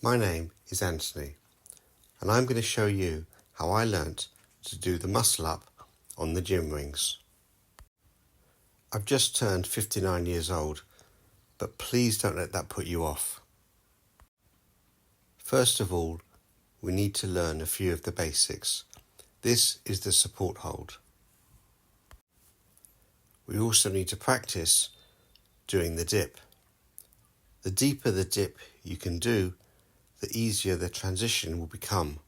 My name is Anthony, and I'm going to show you how I learnt to do the muscle up on the gym rings. I've just turned 59 years old, but please don't let that put you off. First of all, we need to learn a few of the basics. This is the support hold. We also need to practice doing the dip. The deeper the dip you can do, the easier the transition will become.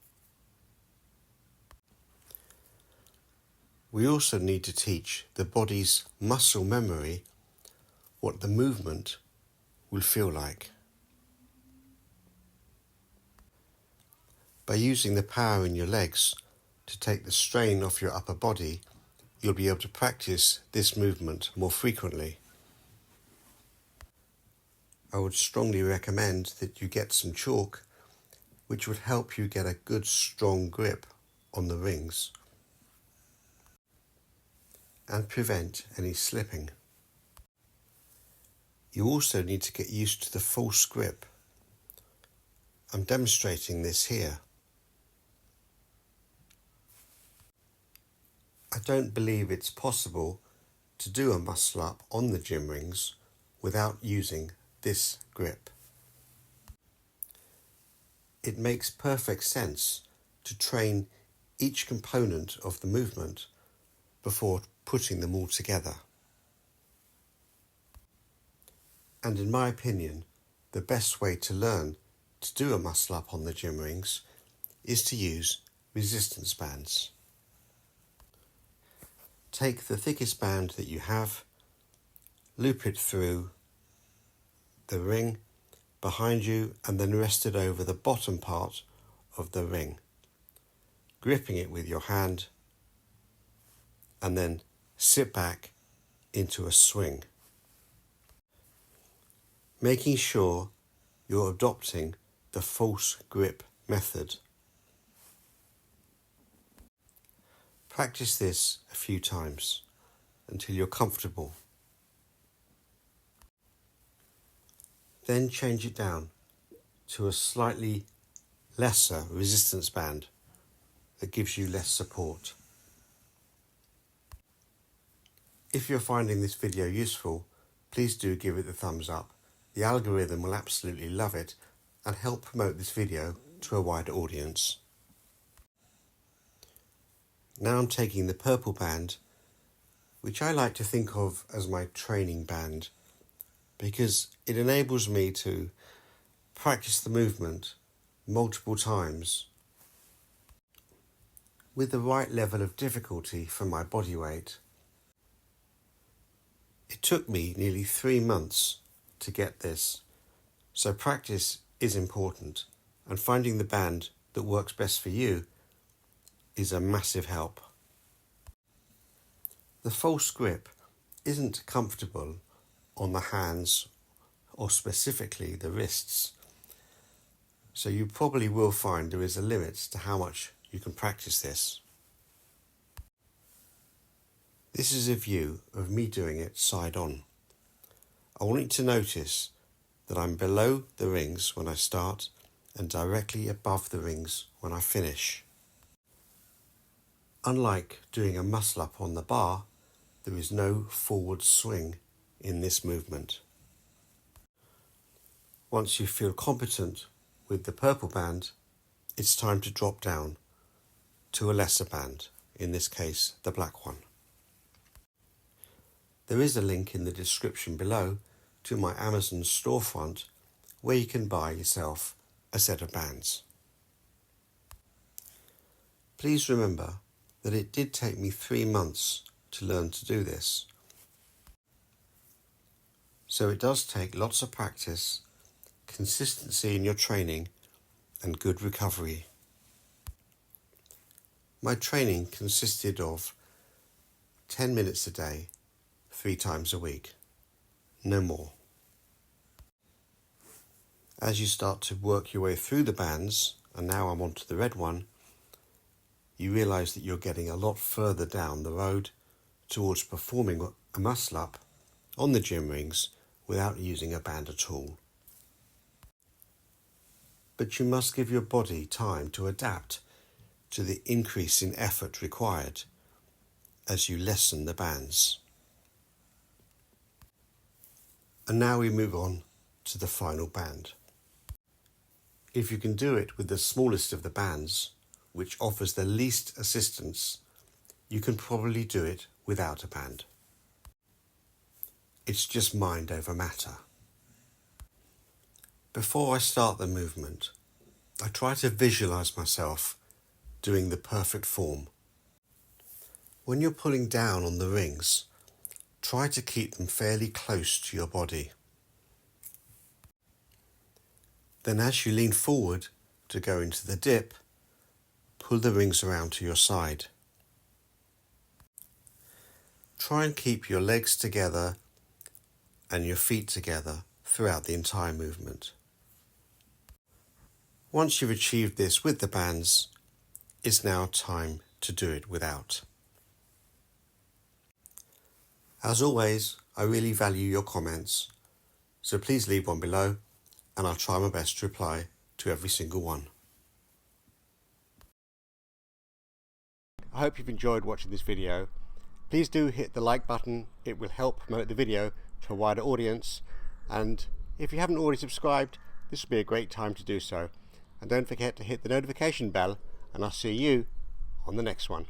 We also need to teach the body's muscle memory what the movement will feel like. By using the power in your legs to take the strain off your upper body, you'll be able to practice this movement more frequently. I would strongly recommend that you get some chalk, which would help you get a good strong grip on the rings and prevent any slipping. You also need to get used to the false grip. I'm demonstrating this here. I don't believe it's possible to do a muscle up on the gym rings without using this grip. It makes perfect sense to train each component of the movement before putting them all together. And in my opinion, the best way to learn to do a muscle up on the gym rings is to use resistance bands. Take the thickest band that you have, loop it through the ring behind you and then rest it over the bottom part of the ring, gripping it with your hand, and then sit back into a swing, making sure you're adopting the false grip method. Practice this a few times until you're comfortable. Then change it down to a slightly lesser resistance band that gives you less support. If you're finding this video useful, please do give it the thumbs up. The algorithm will absolutely love it and help promote this video to a wider audience. Now I'm taking the purple band, which I like to think of as my training band, because it enables me to practice the movement multiple times with the right level of difficulty for my body weight. It took me nearly 3 months to get this, so practice is important, and finding the band that works best for you is a massive help. The false grip isn't comfortable on the hands or specifically the wrists, so you probably will find there is a limit to how much you can practice this. This is a view of me doing it side on. I want you to notice that I'm below the rings when I start and directly above the rings when I finish. Unlike doing a muscle up on the bar, there is no forward swing in this movement. Once you feel competent with the purple band, it's time to drop down to a lesser band, in this case the black one. There is a link in the description below to my Amazon storefront where you can buy yourself a set of bands. Please remember that it did take me 3 months to learn to do this. So it does take lots of practice, consistency in your training, and good recovery. My training consisted of 10 minutes a day, 3 times a week, no more. As you start to work your way through the bands, and now I'm onto the red one, you realise that you're getting a lot further down the road towards performing a muscle up on the gym rings without using a band at all. but you must give your body time to adapt to the increase in effort required as you lessen the bands. And now we move on to the final band. If you can do it with the smallest of the bands, which offers the least assistance, you can probably do it without a band. It's just mind over matter. Before I start the movement, I try to visualize myself doing the perfect form. When you're pulling down on the rings, try to keep them fairly close to your body. Then as you lean forward to go into the dip, pull the rings around to your side. Try and keep your legs together and your feet together throughout the entire movement. Once you've achieved this with the bands, it's now time to do it without. As always, I really value your comments, so please leave one below and I'll try my best to reply to every single one. I hope you've enjoyed watching this video. Please do hit the like button, it will help promote the video to a wider audience, and if you haven't already subscribed, this would be a great time to do so. And don't forget to hit the notification bell, and I'll see you on the next one.